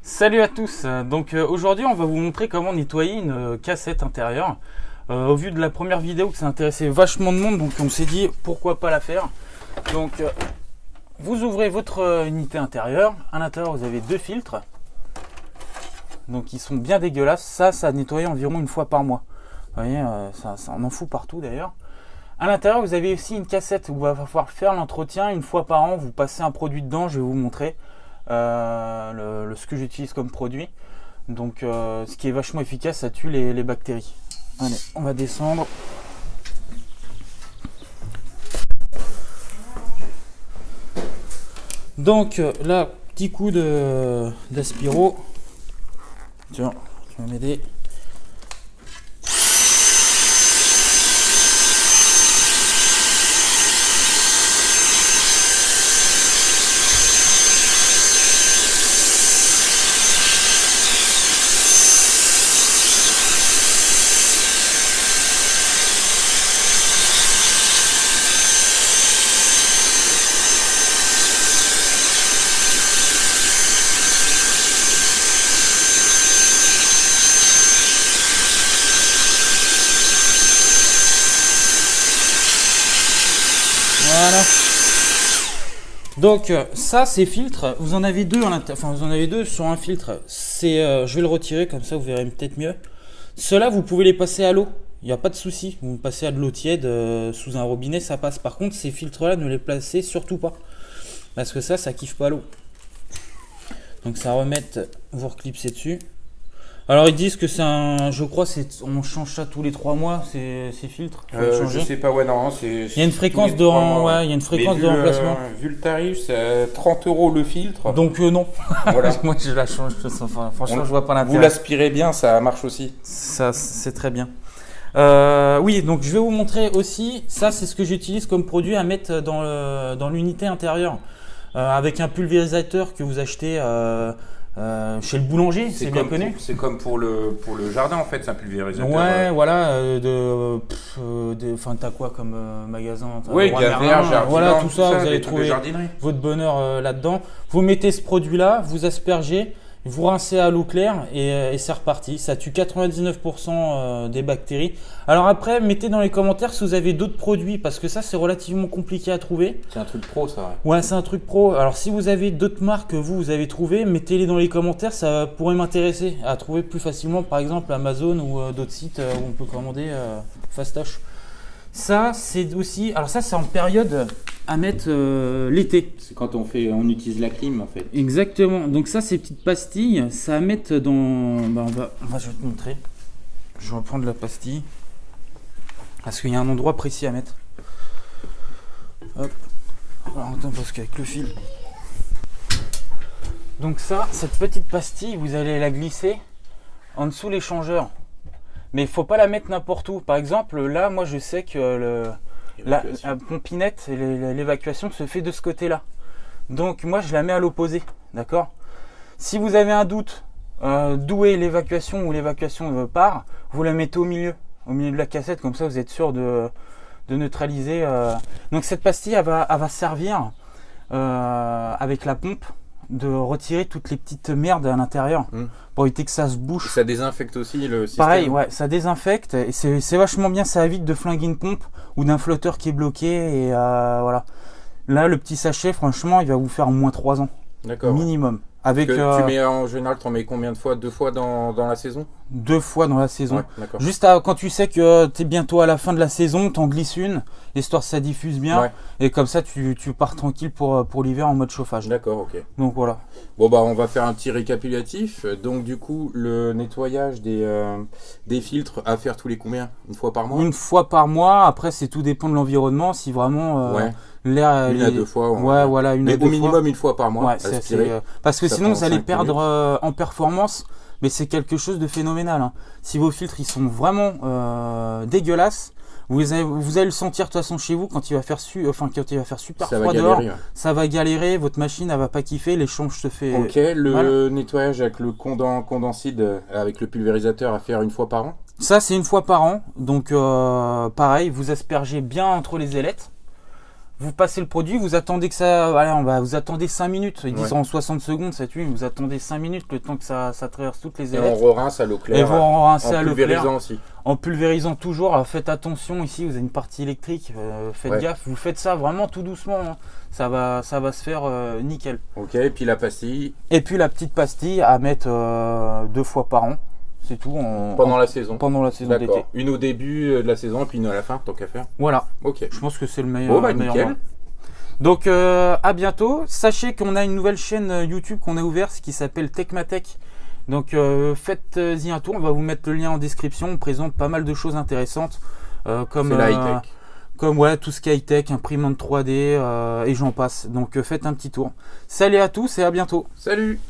Salut à tous, aujourd'hui on va vous montrer comment nettoyer une cassette intérieure. Au vu de la première vidéo que ça intéressait vachement de monde, donc on s'est dit pourquoi pas la faire. Donc vous ouvrez votre unité intérieure, à l'intérieur vous avez deux filtres. Donc ils sont bien dégueulasses, ça nettoie environ une fois par mois. Vous voyez, ça en fout partout d'ailleurs. À l'intérieur vous avez aussi une cassette où il va falloir faire l'entretien une fois par an, vous passez un produit dedans, je vais vous montrer. Ce que j'utilise comme produit, donc ce qui est vachement efficace, ça tue les bactéries. Allez, on va descendre. Donc là, petit coup d'aspiro. Tiens, tu vas m'aider. Voilà. Donc ça, ces filtres, vous en avez deux à l'intérieur. Enfin, vous en avez deux sur un filtre. Je vais le retirer comme ça, vous verrez peut-être mieux. Ceux-là, vous pouvez les passer à l'eau. Il n'y a pas de souci. Vous passez à de l'eau tiède sous un robinet, ça passe. Par contre, ces filtres-là, ne les placez surtout pas, parce que ça kiffe pas l'eau. Donc ça remettre, vous reclipsez dessus. Alors ils disent que c'est je crois on change ça tous les 3 mois ces filtres. Je sais pas, ouais, non, c'est. Il y a une fréquence il y a une fréquence de remplacement. Vu le tarif, c'est 30 € le filtre. Donc non. Voilà. Moi je la change. Franchement, je vois pas l'intérêt. Vous l'aspirez bien, ça marche aussi. Ça c'est très bien. Oui, donc je vais vous montrer aussi. Ça c'est ce que j'utilise comme produit à mettre dans l'unité intérieure, avec un pulvérisateur que vous achetez. Chez le boulanger, c'est bien connu. C'est comme pour le jardin en fait, c'est un pulvérisateur. Ouais, voilà. Enfin, t'as quoi comme magasin? Oui, Gaver, voilà, tout ça, vous allez trouver jardinerie. votre bonheur là-dedans. Vous mettez ce produit-là, vous aspergez, vous rincez à l'eau claire et c'est reparti. Ça tue 99% des bactéries. Alors après, mettez dans les commentaires si vous avez d'autres produits, parce que ça, c'est relativement compliqué à trouver. C'est un truc pro, ça. Ouais, c'est un truc pro. Alors si vous avez d'autres marques que vous avez trouvées, mettez-les dans les commentaires, ça pourrait m'intéresser à trouver plus facilement, par exemple Amazon ou d'autres sites où on peut commander fastoche. Ça, c'est aussi. Alors ça, c'est en période à mettre l'été. C'est quand on utilise la clim en fait. Exactement. Donc ça, ces petites pastilles, ça à mettre dans. Je vais te montrer. Je vais prendre la pastille parce qu'il y a un endroit précis à mettre. Hop. Alors attends, parce qu'avec le fil. Donc ça, cette petite pastille, vous allez la glisser en dessous l'échangeur. Mais il ne faut pas la mettre n'importe où. Par exemple, là, moi je sais que la pompinette, l'évacuation se fait de ce côté-là. Donc moi je la mets à l'opposé. D'accord ? Si vous avez un doute d'où est l'évacuation ou l'évacuation part, vous la mettez au milieu de la cassette. Comme ça vous êtes sûr de neutraliser. Donc cette pastille, elle va servir avec la pompe de retirer toutes les petites merdes à l'intérieur pour éviter que ça se bouche. Ça désinfecte aussi le système. Pareil, ouais, ça désinfecte et c'est vachement bien, ça évite de flinguer une pompe ou d'un flotteur qui est bloqué et voilà. Là, le petit sachet, franchement, il va vous faire au moins 3 ans. D'accord. Minimum. Avec, tu mets en général, tu en mets combien de fois? 2 fois dans la saison? 2 fois dans la saison. Ouais, d'accord. Juste quand tu sais que tu es bientôt à la fin de la saison, tu en glisses une, histoire que ça diffuse bien. Ouais. Et comme ça, tu pars tranquille pour l'hiver en mode chauffage. D'accord, ok. Donc voilà. Bon, bah, on va faire un petit récapitulatif. Donc, du coup, le nettoyage des filtres à faire tous les combien? Une fois par mois? Une fois par mois. Après, c'est tout dépend de l'environnement. Si vraiment. Ouais. L'air, une à 2 fois. Ouais, voilà, une à 2 fois. Mais au minimum une fois par mois. Ouais, parce que sinon, vous allez perdre en performance. Mais c'est quelque chose de phénoménal. Hein. Si vos filtres ils sont vraiment dégueulasses, vous allez le sentir de toute façon chez vous quand il va faire super froid dehors. Ça va galérer, votre machine elle va pas kiffer, l'échange se fait. Ok, le nettoyage avec le condenside, avec le pulvérisateur à faire une fois par an. Ça c'est une fois par an. Donc pareil, vous aspergez bien entre les ailettes. Vous passez le produit, vous attendez que ça. Voilà, vous attendez 5 minutes. Ils disent Ouais. en 60 secondes cette huile, vous attendez 5 minutes le temps que ça traverse toutes les Et on ailettes. re-rince à l'eau claire. Et vous rincez en à l'eau claire. pulvérisant aussi. En pulvérisant toujours. Alors faites attention ici, vous avez une partie électrique. Faites Ouais. gaffe. Vous faites ça vraiment tout doucement. Hein. Ça va se faire nickel. Ok, et puis la pastille Et puis la petite pastille à mettre 2 fois par an. C'est tout. pendant la saison. Pendant la saison d'été. D'accord. Une au début de la saison et puis une à la fin, tant qu'à faire. Voilà. Ok. Je pense que c'est le meilleur. Bon, bah le meilleur nickel. moyen. Donc à bientôt. Sachez qu'on a une nouvelle chaîne YouTube qu'on a ouverte qui s'appelle Techmatech. Donc faites-y un tour. On va vous mettre le lien en description. On présente pas mal de choses intéressantes comme C'est la high-tech. comme ouais, tout ce qui est high-tech, imprimante 3D et j'en passe. Donc faites un petit tour. Salut à tous et à bientôt. Salut!